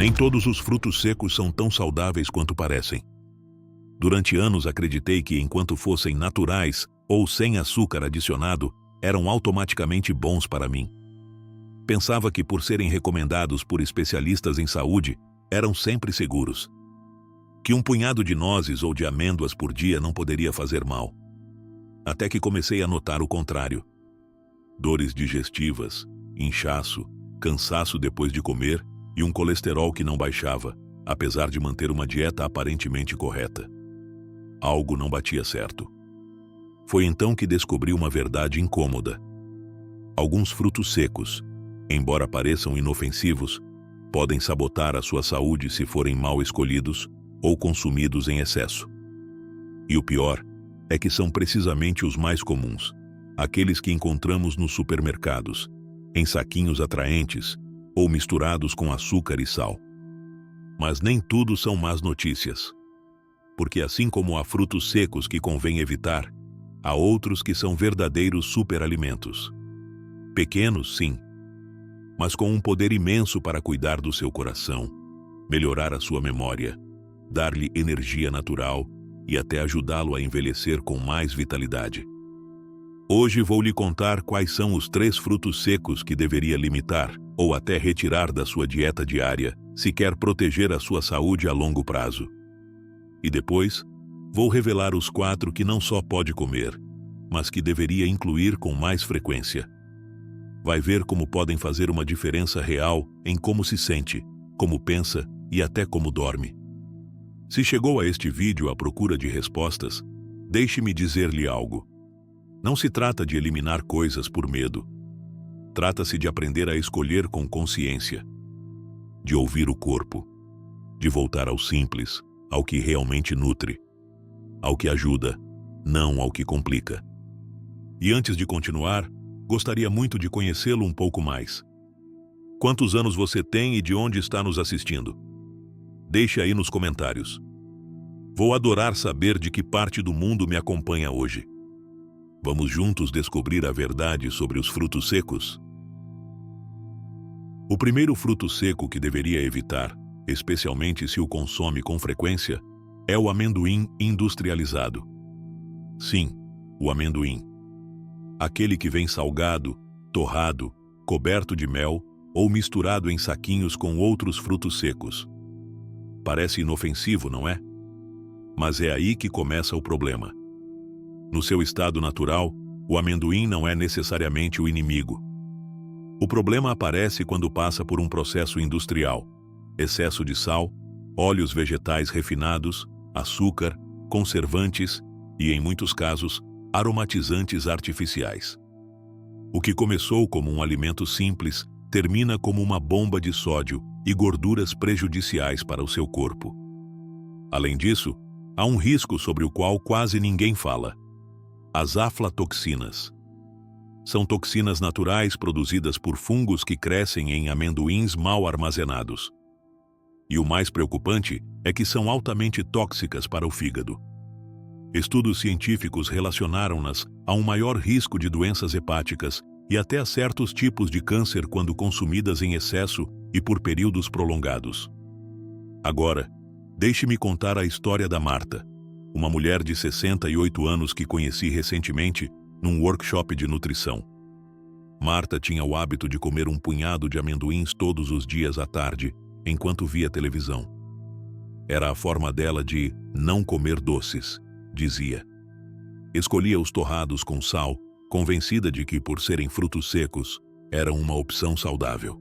Nem todos os frutos secos são tão saudáveis quanto parecem. Durante anos acreditei que, enquanto fossem naturais ou sem açúcar adicionado, eram automaticamente bons para mim. Pensava que, por serem recomendados por especialistas em saúde, eram sempre seguros. Que um punhado de nozes ou de amêndoas por dia não poderia fazer mal. Até que comecei a notar o contrário. Dores digestivas, inchaço, cansaço depois de comer e um colesterol que não baixava, apesar de manter uma dieta aparentemente correta. Algo não batia certo. Foi então que descobri uma verdade incômoda. Alguns frutos secos, embora pareçam inofensivos, podem sabotar a sua saúde se forem mal escolhidos ou consumidos em excesso. E o pior é que são precisamente os mais comuns, aqueles que encontramos nos supermercados, em saquinhos atraentes ou misturados com açúcar e sal. Mas nem tudo são más notícias. Porque assim como há frutos secos que convém evitar, há outros que são verdadeiros superalimentos. Pequenos, sim, mas com um poder imenso para cuidar do seu coração, melhorar a sua memória, dar-lhe energia natural e até ajudá-lo a envelhecer com mais vitalidade. Hoje vou lhe contar quais são os 3 frutos secos que deveria limitar ou até retirar da sua dieta diária se quer proteger a sua saúde a longo prazo. E depois, vou revelar os 4 que não só pode comer, mas que deveria incluir com mais frequência. Vai ver como podem fazer uma diferença real em como se sente, como pensa e até como dorme. Se chegou a este vídeo à procura de respostas, deixe-me dizer-lhe algo. Não se trata de eliminar coisas por medo. Trata-se de aprender a escolher com consciência, de ouvir o corpo, de voltar ao simples, ao que realmente nutre, ao que ajuda, não ao que complica. E antes de continuar, gostaria muito de conhecê-lo um pouco mais. Quantos anos você tem e de onde está nos assistindo? Deixe aí nos comentários. Vou adorar saber de que parte do mundo me acompanha hoje. Vamos juntos descobrir a verdade sobre os frutos secos? O primeiro fruto seco que deveria evitar, especialmente se o consome com frequência, é o amendoim industrializado. Sim, o amendoim. Aquele que vem salgado, torrado, coberto de mel ou misturado em saquinhos com outros frutos secos. Parece inofensivo, não é? Mas é aí que começa o problema. No seu estado natural, o amendoim não é necessariamente o inimigo. O problema aparece quando passa por um processo industrial. Excesso de sal, óleos vegetais refinados, açúcar, conservantes e, em muitos casos, aromatizantes artificiais. O que começou como um alimento simples termina como uma bomba de sódio e gorduras prejudiciais para o seu corpo. Além disso, há um risco sobre o qual quase ninguém fala: as aflatoxinas. São toxinas naturais produzidas por fungos que crescem em amendoins mal armazenados. E o mais preocupante é que são altamente tóxicas para o fígado. Estudos científicos relacionaram-nas a um maior risco de doenças hepáticas e até a certos tipos de câncer quando consumidas em excesso e por períodos prolongados. Agora, deixe-me contar a história da Marta, uma mulher de 68 anos que conheci recentemente num workshop de nutrição. Marta tinha o hábito de comer um punhado de amendoins todos os dias à tarde, enquanto via televisão. Era a forma dela de não comer doces, dizia. Escolhia os torrados com sal, convencida de que, por serem frutos secos, eram uma opção saudável.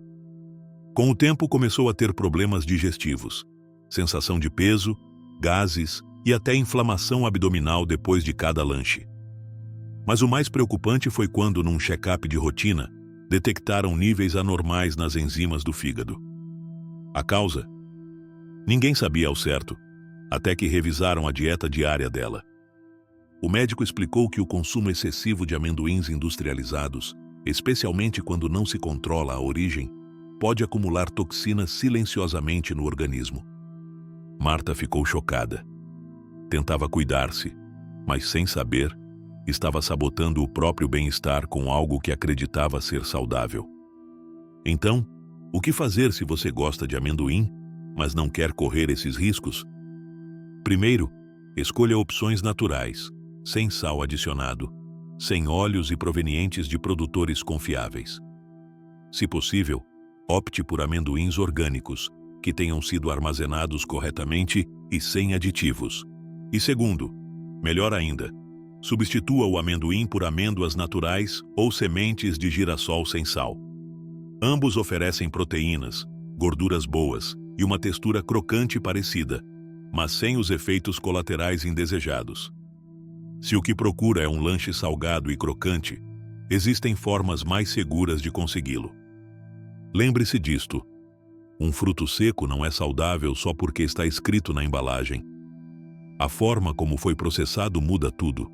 Com o tempo começou a ter problemas digestivos, sensação de peso, gases e até inflamação abdominal depois de cada lanche. Mas o mais preocupante foi quando, num check-up de rotina, detectaram níveis anormais nas enzimas do fígado. A causa? Ninguém sabia ao certo, até que revisaram a dieta diária dela. O médico explicou que o consumo excessivo de amendoins industrializados, especialmente quando não se controla a origem, pode acumular toxinas silenciosamente no organismo. Marta ficou chocada. Tentava cuidar-se, mas sem saber, estava sabotando o próprio bem-estar com algo que acreditava ser saudável. Então, o que fazer se você gosta de amendoim, mas não quer correr esses riscos? Primeiro, escolha opções naturais, sem sal adicionado, sem óleos e provenientes de produtores confiáveis. Se possível, opte por amendoins orgânicos, que tenham sido armazenados corretamente e sem aditivos. E segundo, melhor ainda, substitua o amendoim por amêndoas naturais ou sementes de girassol sem sal. Ambos oferecem proteínas, gorduras boas e uma textura crocante parecida, mas sem os efeitos colaterais indesejados. Se o que procura é um lanche salgado e crocante, existem formas mais seguras de consegui-lo. Lembre-se disto: um fruto seco não é saudável só porque está escrito na embalagem. A forma como foi processado muda tudo.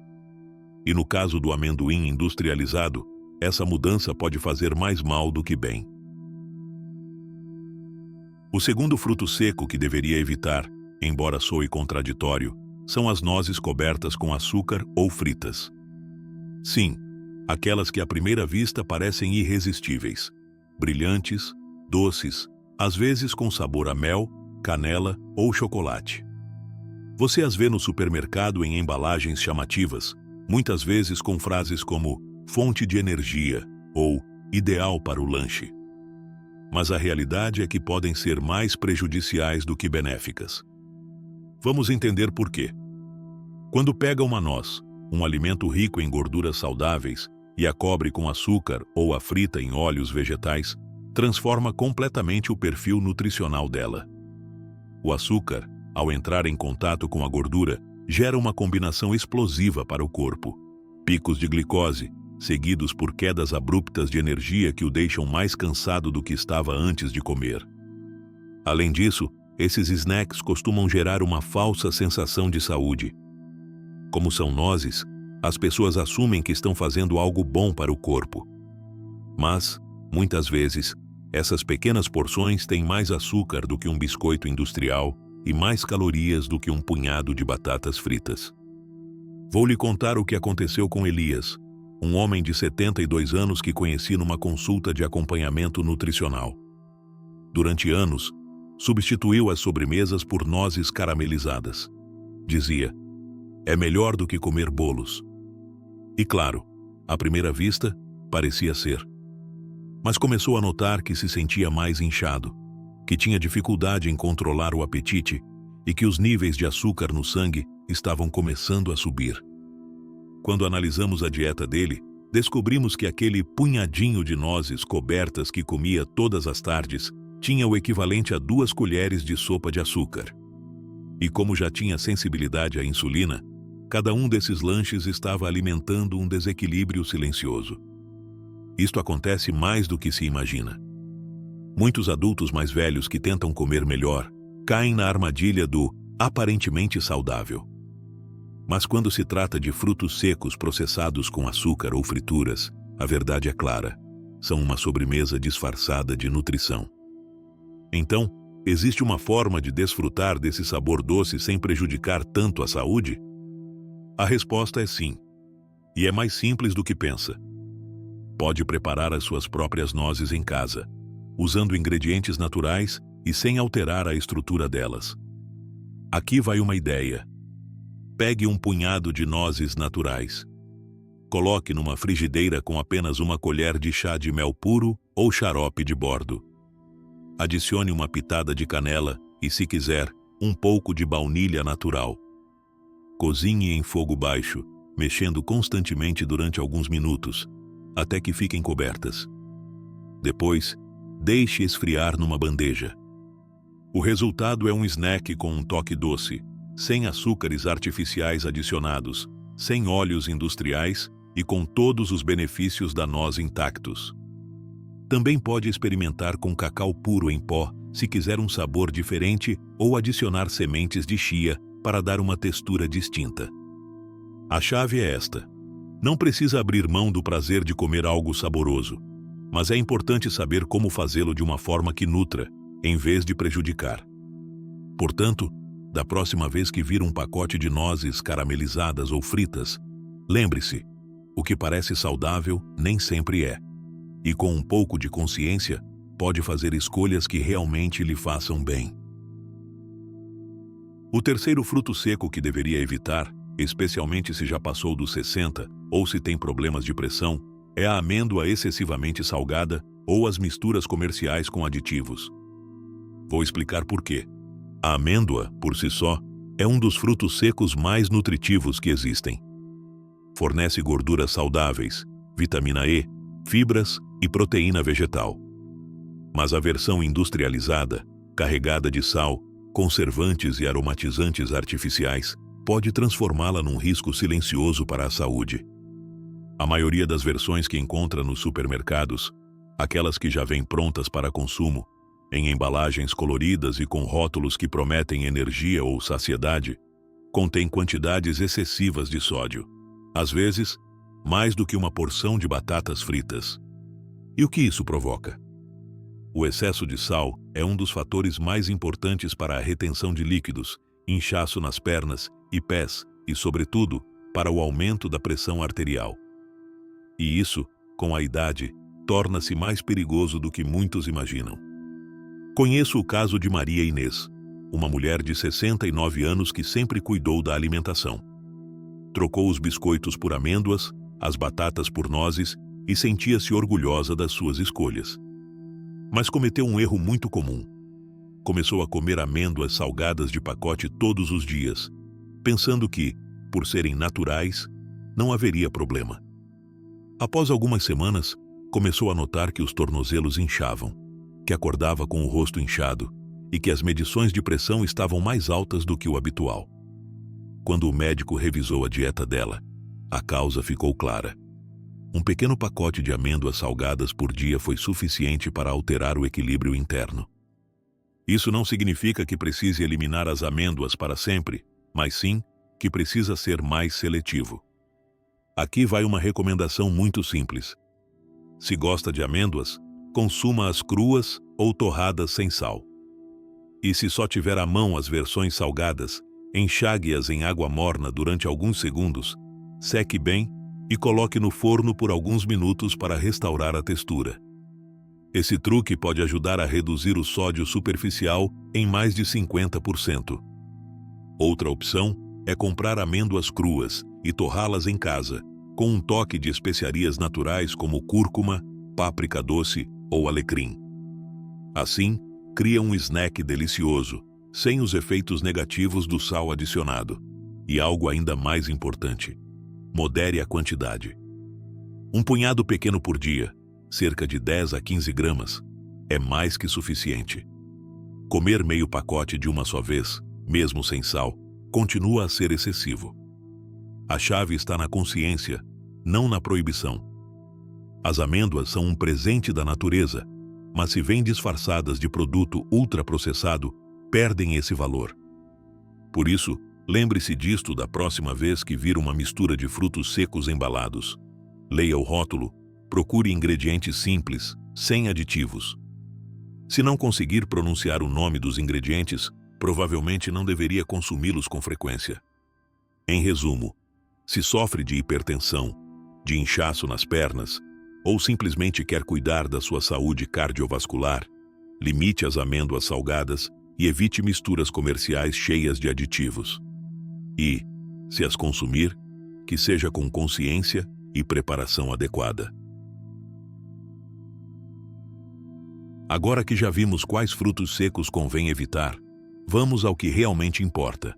E no caso do amendoim industrializado, essa mudança pode fazer mais mal do que bem. O segundo fruto seco que deveria evitar, embora soe contraditório, são as nozes cobertas com açúcar ou fritas. Sim, aquelas que à primeira vista parecem irresistíveis, brilhantes, doces, às vezes com sabor a mel, canela ou chocolate. Você as vê no supermercado em embalagens chamativas, muitas vezes com frases como fonte de energia ou ideal para o lanche. Mas a realidade é que podem ser mais prejudiciais do que benéficas. Vamos entender por quê. Quando pega uma noz, um alimento rico em gorduras saudáveis, e a cobre com açúcar ou a frita em óleos vegetais, transforma completamente o perfil nutricional dela. O açúcar, ao entrar em contato com a gordura, gera uma combinação explosiva para o corpo. Picos de glicose, seguidos por quedas abruptas de energia que o deixam mais cansado do que estava antes de comer. Além disso, esses snacks costumam gerar uma falsa sensação de saúde. Como são nozes, as pessoas assumem que estão fazendo algo bom para o corpo. Mas, muitas vezes, essas pequenas porções têm mais açúcar do que um biscoito industrial e mais calorias do que um punhado de batatas fritas. Vou lhe contar o que aconteceu com Elias, um homem de 72 anos que conheci numa consulta de acompanhamento nutricional. Durante anos, substituiu as sobremesas por nozes caramelizadas. Dizia: é melhor do que comer bolos. E claro, à primeira vista, parecia ser. Mas começou a notar que se sentia mais inchado, que tinha dificuldade em controlar o apetite e que os níveis de açúcar no sangue estavam começando a subir. Quando analisamos a dieta dele, descobrimos que aquele punhadinho de nozes cobertas que comia todas as tardes tinha o equivalente a 2 colheres de sopa de açúcar. E como já tinha sensibilidade à insulina, cada um desses lanches estava alimentando um desequilíbrio silencioso. Isto acontece mais do que se imagina. Muitos adultos mais velhos que tentam comer melhor caem na armadilha do aparentemente saudável. Mas quando se trata de frutos secos processados com açúcar ou frituras, a verdade é clara: são uma sobremesa disfarçada de nutrição. Então, existe uma forma de desfrutar desse sabor doce sem prejudicar tanto a saúde? A resposta é sim. E é mais simples do que pensa. Pode preparar as suas próprias nozes em casa, usando ingredientes naturais e sem alterar a estrutura delas. Aqui vai uma ideia. Pegue um punhado de nozes naturais. Coloque numa frigideira com apenas 1 colher de chá de mel puro ou xarope de bordo. Adicione uma pitada de canela e, se quiser, um pouco de baunilha natural. Cozinhe em fogo baixo, mexendo constantemente durante alguns minutos, até que fiquem cobertas. Depois, deixe esfriar numa bandeja. O resultado é um snack com um toque doce, sem açúcares artificiais adicionados, sem óleos industriais e com todos os benefícios da noz intactos. Também pode experimentar com cacau puro em pó, se quiser um sabor diferente, ou adicionar sementes de chia para dar uma textura distinta. A chave é esta: não precisa abrir mão do prazer de comer algo saboroso, mas é importante saber como fazê-lo de uma forma que nutra, em vez de prejudicar. Portanto, da próxima vez que vir um pacote de nozes caramelizadas ou fritas, lembre-se: o que parece saudável nem sempre é. E com um pouco de consciência, pode fazer escolhas que realmente lhe façam bem. O terceiro fruto seco que deveria evitar, especialmente se já passou dos 60 ou se tem problemas de pressão, é a amêndoa excessivamente salgada ou as misturas comerciais com aditivos. Vou explicar por quê. A amêndoa, por si só, é um dos frutos secos mais nutritivos que existem. Fornece gorduras saudáveis, vitamina E, fibras e proteína vegetal. Mas a versão industrializada, carregada de sal, conservantes e aromatizantes artificiais, pode transformá-la num risco silencioso para a saúde. A maioria das versões que encontra nos supermercados, aquelas que já vêm prontas para consumo, em embalagens coloridas e com rótulos que prometem energia ou saciedade, contém quantidades excessivas de sódio, às vezes, mais do que uma porção de batatas fritas. E o que isso provoca? O excesso de sal é um dos fatores mais importantes para a retenção de líquidos, inchaço nas pernas e pés e, sobretudo, para o aumento da pressão arterial. E isso, com a idade, torna-se mais perigoso do que muitos imaginam. Conheço o caso de Maria Inês, uma mulher de 69 anos que sempre cuidou da alimentação. Trocou os biscoitos por amêndoas, as batatas por nozes e sentia-se orgulhosa das suas escolhas. Mas cometeu um erro muito comum. Começou a comer amêndoas salgadas de pacote todos os dias, pensando que, por serem naturais, não haveria problema. Após algumas semanas, começou a notar que os tornozelos inchavam, que acordava com o rosto inchado e que as medições de pressão estavam mais altas do que o habitual. Quando o médico revisou a dieta dela, a causa ficou clara. Um pequeno pacote de amêndoas salgadas por dia foi suficiente para alterar o equilíbrio interno. Isso não significa que precise eliminar as amêndoas para sempre, mas sim que precisa ser mais seletivo. Aqui vai uma recomendação muito simples. Se gosta de amêndoas, consuma-as cruas ou torradas sem sal. E se só tiver à mão as versões salgadas, enxague-as em água morna durante alguns segundos, seque bem e coloque no forno por alguns minutos para restaurar a textura. Esse truque pode ajudar a reduzir o sódio superficial em mais de 50%. Outra opção é comprar amêndoas cruas e torrá-las em casa, com um toque de especiarias naturais como cúrcuma, páprica doce ou alecrim. Assim, cria um snack delicioso, sem os efeitos negativos do sal adicionado. E algo ainda mais importante: modere a quantidade. Um punhado pequeno por dia, cerca de 10 a 15 gramas, é mais que suficiente. Comer meio pacote de uma só vez, mesmo sem sal, continua a ser excessivo. A chave está na consciência, não na proibição. As amêndoas são um presente da natureza, mas se vêm disfarçadas de produto ultraprocessado, perdem esse valor. Por isso, lembre-se disto da próxima vez que vir uma mistura de frutos secos embalados. Leia o rótulo, procure ingredientes simples, sem aditivos. Se não conseguir pronunciar o nome dos ingredientes, provavelmente não deveria consumi-los com frequência. Em resumo, se sofre de hipertensão, de inchaço nas pernas, ou simplesmente quer cuidar da sua saúde cardiovascular, limite as amêndoas salgadas e evite misturas comerciais cheias de aditivos. E, se as consumir, que seja com consciência e preparação adequada. Agora que já vimos quais frutos secos convém evitar, vamos ao que realmente importa.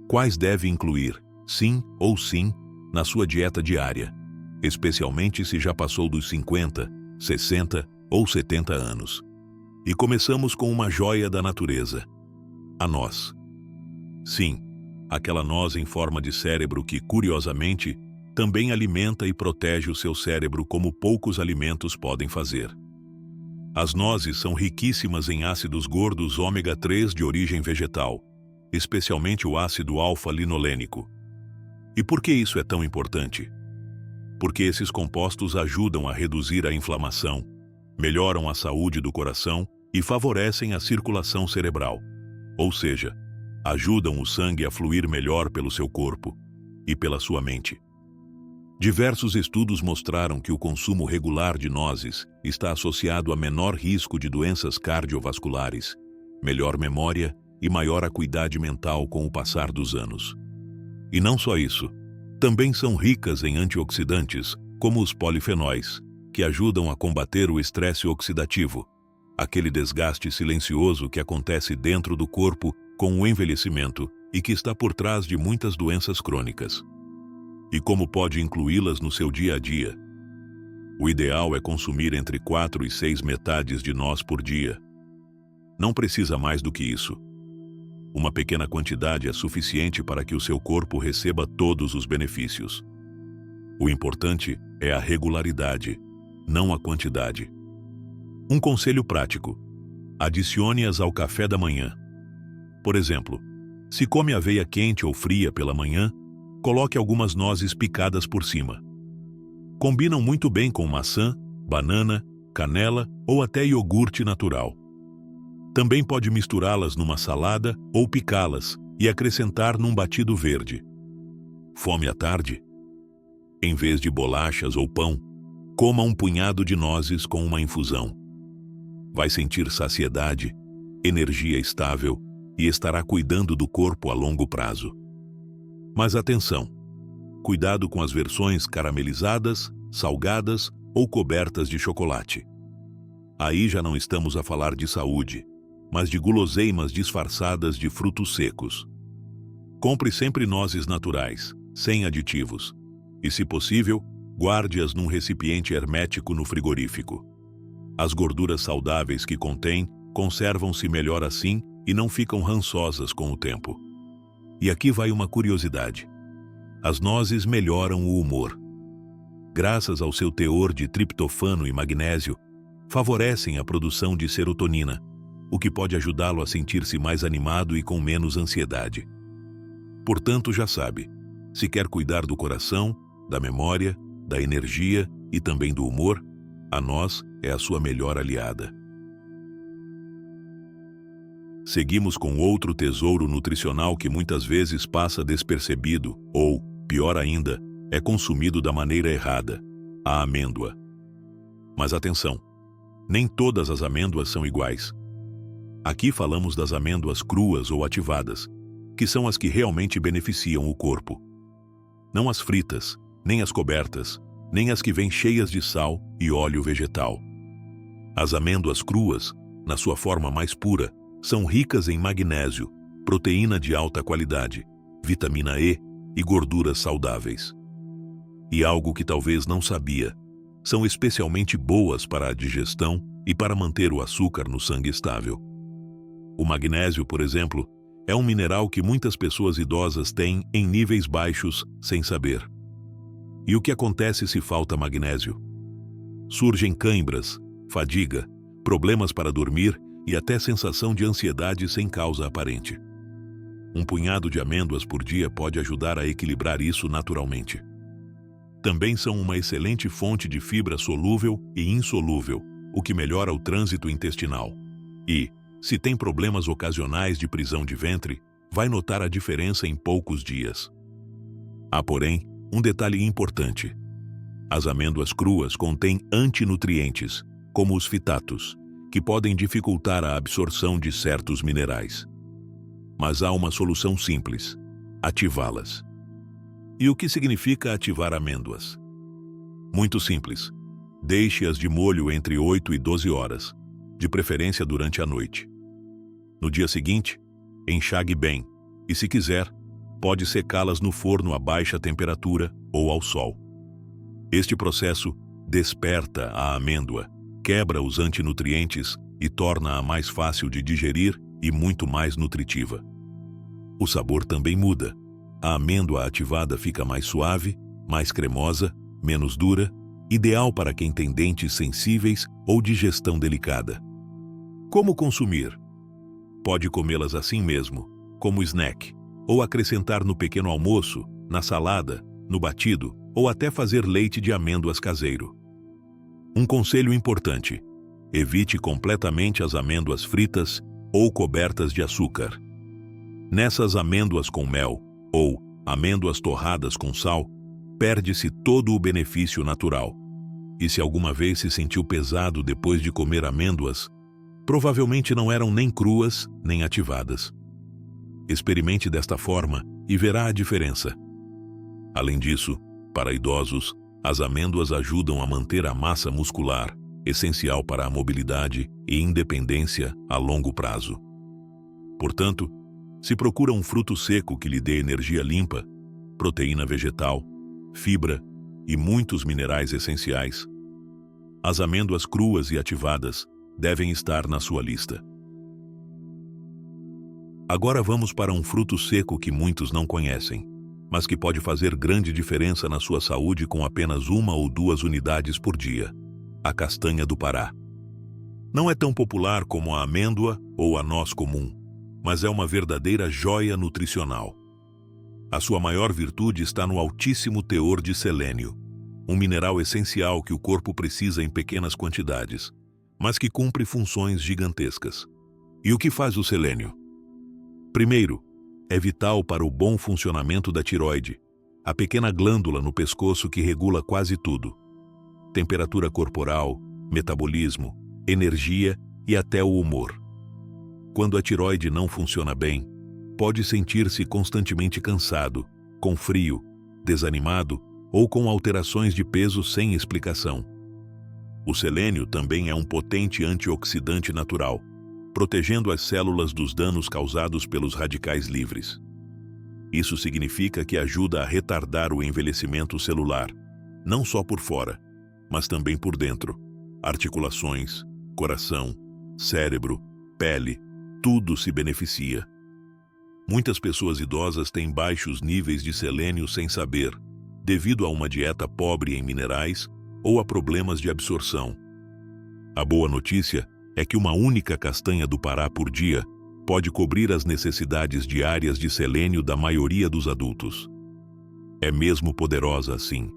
Quais deve incluir, sim ou sim, na sua dieta diária, especialmente se já passou dos 50, 60 ou 70 anos. E começamos com uma joia da natureza: a noz. Sim, aquela noz em forma de cérebro que, curiosamente, também alimenta e protege o seu cérebro como poucos alimentos podem fazer. As nozes são riquíssimas em ácidos gordos ômega 3 de origem vegetal, especialmente o ácido alfa-linolênico. E por que isso é tão importante? Porque esses compostos ajudam a reduzir a inflamação, melhoram a saúde do coração e favorecem a circulação cerebral, ou seja, ajudam o sangue a fluir melhor pelo seu corpo e pela sua mente. Diversos estudos mostraram que o consumo regular de nozes está associado a menor risco de doenças cardiovasculares, melhor memória e maior acuidade mental com o passar dos anos. E não só isso, também são ricas em antioxidantes, como os polifenóis, que ajudam a combater o estresse oxidativo, aquele desgaste silencioso que acontece dentro do corpo com o envelhecimento e que está por trás de muitas doenças crônicas. E como pode incluí-las no seu dia a dia? O ideal é consumir entre 4 e 6 metades de noz por dia. Não precisa mais do que isso. Uma pequena quantidade é suficiente para que o seu corpo receba todos os benefícios. O importante é a regularidade, não a quantidade. Um conselho prático: adicione-as ao café da manhã. Por exemplo, se come aveia quente ou fria pela manhã, coloque algumas nozes picadas por cima. Combinam muito bem com maçã, banana, canela ou até iogurte natural. Também pode misturá-las numa salada ou picá-las e acrescentar num batido verde. Fome à tarde? Em vez de bolachas ou pão, coma um punhado de nozes com uma infusão. Vai sentir saciedade, energia estável e estará cuidando do corpo a longo prazo. Mas atenção! Cuidado com as versões caramelizadas, salgadas ou cobertas de chocolate. Aí já não estamos a falar de saúde, mas de guloseimas disfarçadas de frutos secos. Compre sempre nozes naturais, sem aditivos, e, se possível, guarde-as num recipiente hermético no frigorífico. As gorduras saudáveis que contém conservam-se melhor assim e não ficam rançosas com o tempo. E aqui vai uma curiosidade. As nozes melhoram o humor. Graças ao seu teor de triptofano e magnésio, favorecem a produção de serotonina, o que pode ajudá-lo a sentir-se mais animado e com menos ansiedade. Portanto, já sabe, se quer cuidar do coração, da memória, da energia e também do humor, a noz é a sua melhor aliada. Seguimos com outro tesouro nutricional que muitas vezes passa despercebido ou, pior ainda, é consumido da maneira errada: a amêndoa. Mas atenção, nem todas as amêndoas são iguais. Aqui falamos das amêndoas cruas ou ativadas, que são as que realmente beneficiam o corpo. Não as fritas, nem as cobertas, nem as que vêm cheias de sal e óleo vegetal. As amêndoas cruas, na sua forma mais pura, são ricas em magnésio, proteína de alta qualidade, vitamina E e gorduras saudáveis. E algo que talvez não sabia, são especialmente boas para a digestão e para manter o açúcar no sangue estável. O magnésio, por exemplo, é um mineral que muitas pessoas idosas têm em níveis baixos sem saber. E o que acontece se falta magnésio? Surgem cãibras, fadiga, problemas para dormir e até sensação de ansiedade sem causa aparente. Um punhado de amêndoas por dia pode ajudar a equilibrar isso naturalmente. Também são uma excelente fonte de fibra solúvel e insolúvel, o que melhora o trânsito intestinal. E, se tem problemas ocasionais de prisão de ventre, vai notar a diferença em poucos dias. Há, porém, um detalhe importante. As amêndoas cruas contêm antinutrientes, como os fitatos, que podem dificultar a absorção de certos minerais. Mas há uma solução simples: ativá-las. E o que significa ativar amêndoas? Muito simples. Deixe-as de molho entre 8 e 12 horas, de preferência durante a noite. No dia seguinte, enxague bem e, se quiser, pode secá-las no forno a baixa temperatura ou ao sol. Este processo desperta a amêndoa, quebra os antinutrientes e torna-a mais fácil de digerir e muito mais nutritiva. O sabor também muda. A amêndoa ativada fica mais suave, mais cremosa, menos dura, ideal para quem tem dentes sensíveis ou digestão delicada. Como consumir? Pode comê-las assim mesmo, como snack, ou acrescentar no pequeno almoço, na salada, no batido, ou até fazer leite de amêndoas caseiro. Um conselho importante: evite completamente as amêndoas fritas ou cobertas de açúcar. Nessas amêndoas com mel, ou amêndoas torradas com sal, perde-se todo o benefício natural. E se alguma vez se sentiu pesado depois de comer amêndoas, provavelmente não eram nem cruas nem ativadas. Experimente desta forma e verá a diferença. Além disso, para idosos, as amêndoas ajudam a manter a massa muscular, essencial para a mobilidade e independência a longo prazo. Portanto, se procura um fruto seco que lhe dê energia limpa, proteína vegetal, fibra e muitos minerais essenciais, as amêndoas cruas e ativadas devem estar na sua lista. Agora vamos para um fruto seco que muitos não conhecem, mas que pode fazer grande diferença na sua saúde com apenas 1 ou 2 unidades por dia: a castanha do Pará. Não é tão popular como a amêndoa ou a noz comum, mas é uma verdadeira joia nutricional. A sua maior virtude está no altíssimo teor de selênio, um mineral essencial que o corpo precisa em pequenas quantidades, mas que cumpre funções gigantescas. E o que faz o selênio? Primeiro, é vital para o bom funcionamento da tireoide, a pequena glândula no pescoço que regula quase tudo: temperatura corporal, metabolismo, energia e até o humor. Quando a tireoide não funciona bem, pode sentir-se constantemente cansado, com frio, desanimado ou com alterações de peso sem explicação. O selênio também é um potente antioxidante natural, protegendo as células dos danos causados pelos radicais livres. Isso significa que ajuda a retardar o envelhecimento celular, não só por fora, mas também por dentro. Articulações, coração, cérebro, pele, tudo se beneficia. Muitas pessoas idosas têm baixos níveis de selênio sem saber, devido a uma dieta pobre em minerais ou a problemas de absorção. A boa notícia é que uma única castanha do Pará por dia pode cobrir as necessidades diárias de selênio da maioria dos adultos. É mesmo poderosa assim.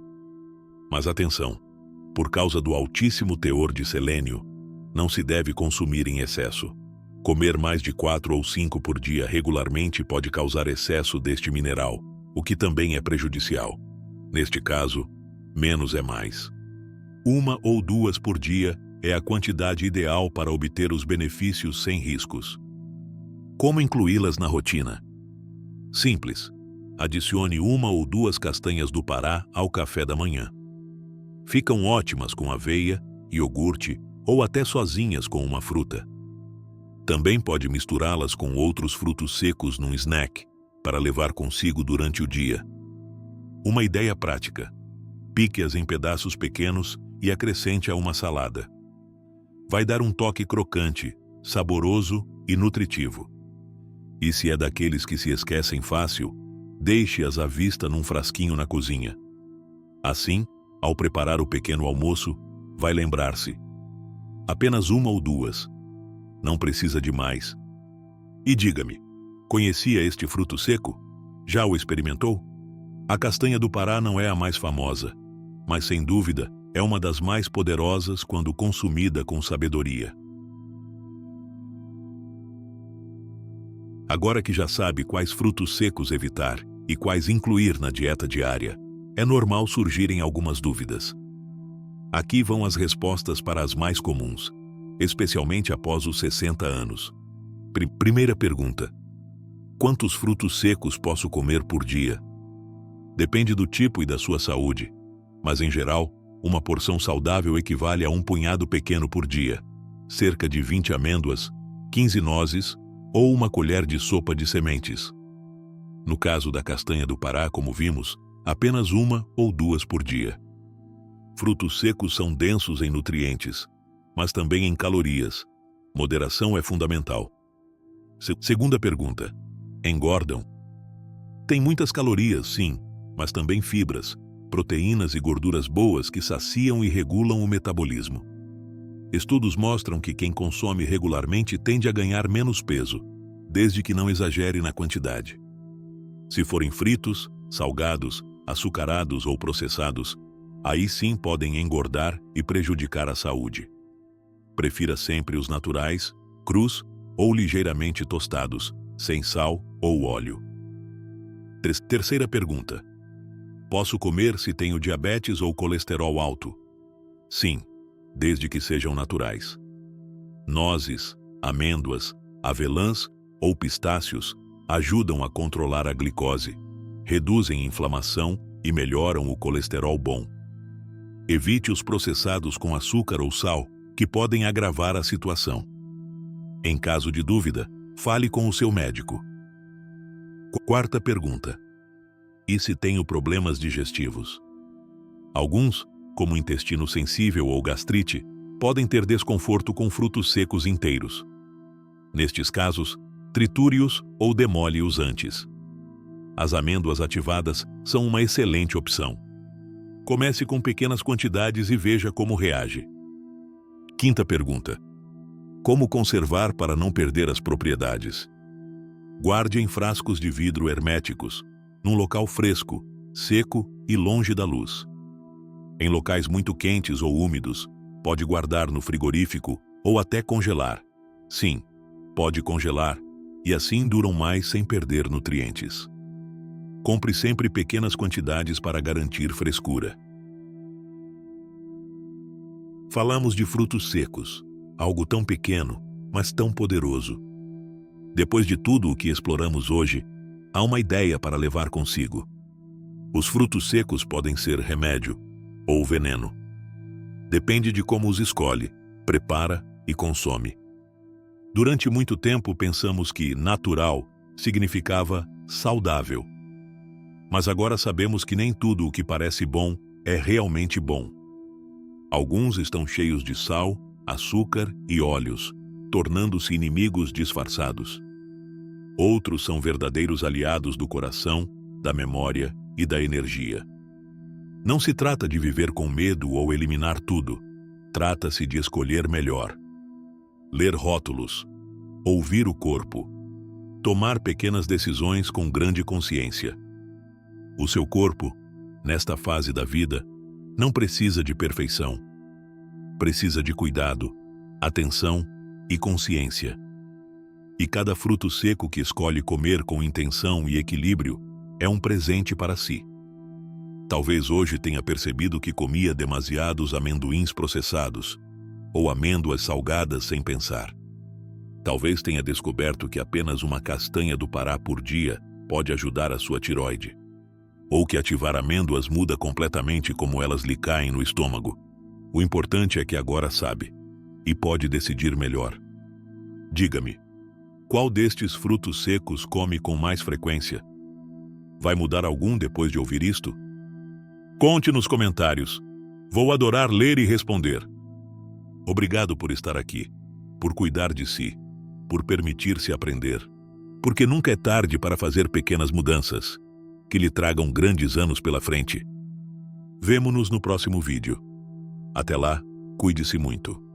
Mas atenção, por causa do altíssimo teor de selênio, não se deve consumir em excesso. Comer mais de 4 ou 5 por dia regularmente pode causar excesso deste mineral, o que também é prejudicial. Neste caso, menos é mais. 1 ou 2 por dia é a quantidade ideal para obter os benefícios sem riscos. Como incluí-las na rotina? Simples. Adicione 1 ou 2 castanhas do Pará ao café da manhã. Ficam ótimas com aveia, iogurte ou até sozinhas com uma fruta. Também pode misturá-las com outros frutos secos num snack, para levar consigo durante o dia. Uma ideia prática: pique-as em pedaços pequenos e acrescente a uma salada. Vai dar um toque crocante, saboroso e nutritivo. E se é daqueles que se esquecem fácil, deixe-as à vista num frasquinho na cozinha. Assim, ao preparar o pequeno almoço, vai lembrar-se: apenas 1 ou 2. Não precisa de mais. E diga-me, conhecia este fruto seco? Já o experimentou? A castanha do Pará não é a mais famosa, mas sem dúvida é uma das mais poderosas quando consumida com sabedoria. Agora que já sabe quais frutos secos evitar e quais incluir na dieta diária, é normal surgirem algumas dúvidas. Aqui vão as respostas para as mais comuns, especialmente após os 60 anos. Primeira pergunta: quantos frutos secos posso comer por dia? Depende do tipo e da sua saúde, mas em geral, uma porção saudável equivale a um punhado pequeno por dia, cerca de 20 amêndoas, 15 nozes ou uma colher de sopa de sementes. No caso da castanha do Pará, como vimos, apenas 1 ou 2 por dia. Frutos secos são densos em nutrientes, mas também em calorias. Moderação é fundamental. Segunda pergunta: engordam? Tem muitas calorias, sim, mas também fibras, proteínas e gorduras boas que saciam e regulam o metabolismo. Estudos mostram que quem consome regularmente tende a ganhar menos peso, desde que não exagere na quantidade. Se forem fritos, salgados, açucarados ou processados, aí sim podem engordar e prejudicar a saúde. Prefira sempre os naturais, crus ou ligeiramente tostados, sem sal ou óleo. Terceira pergunta: posso comer se tenho diabetes ou colesterol alto? Sim, desde que sejam naturais. Nozes, amêndoas, avelãs ou pistácios ajudam a controlar a glicose, reduzem inflamação e melhoram o colesterol bom. Evite os processados com açúcar ou sal, que podem agravar a situação. Em caso de dúvida, fale com o seu médico. Quarta pergunta: e se tenho problemas digestivos? Alguns, como intestino sensível ou gastrite, podem ter desconforto com frutos secos inteiros. Nestes casos, triture-os ou demole-os antes. As amêndoas ativadas são uma excelente opção. Comece com pequenas quantidades e veja como reage. Quinta pergunta: como conservar para não perder as propriedades? Guarde em frascos de vidro herméticos, num local fresco, seco e longe da luz. Em locais muito quentes ou úmidos, pode guardar no frigorífico ou até congelar. Sim, pode congelar, e assim duram mais sem perder nutrientes. Compre sempre pequenas quantidades para garantir frescura. Falamos de frutos secos, algo tão pequeno, mas tão poderoso. Depois de tudo o que exploramos hoje, há uma ideia para levar consigo. Os frutos secos podem ser remédio ou veneno. Depende de como os escolhe, prepara e consome. Durante muito tempo pensamos que natural significava saudável. Mas agora sabemos que nem tudo o que parece bom é realmente bom. Alguns estão cheios de sal, açúcar e óleos, tornando-se inimigos disfarçados. Outros são verdadeiros aliados do coração, da memória e da energia. Não se trata de viver com medo ou eliminar tudo. Trata-se de escolher melhor. Ler rótulos, ouvir o corpo, tomar pequenas decisões com grande consciência. O seu corpo, nesta fase da vida, não precisa de perfeição. Precisa de cuidado, atenção e consciência. E cada fruto seco que escolhe comer com intenção e equilíbrio é um presente para si. Talvez hoje tenha percebido que comia demasiados amendoins processados, ou amêndoas salgadas sem pensar. Talvez tenha descoberto que apenas uma castanha do Pará por dia pode ajudar a sua tireoide. Ou que ativar amêndoas muda completamente como elas lhe caem no estômago. O importante é que agora sabe, e pode decidir melhor. Diga-me, qual destes frutos secos come com mais frequência? Vai mudar algum depois de ouvir isto? Conte nos comentários. Vou adorar ler e responder. Obrigado por estar aqui, por cuidar de si, por permitir-se aprender, porque nunca é tarde para fazer pequenas mudanças, que lhe tragam grandes anos pela frente. Vemo-nos no próximo vídeo. Até lá, cuide-se muito.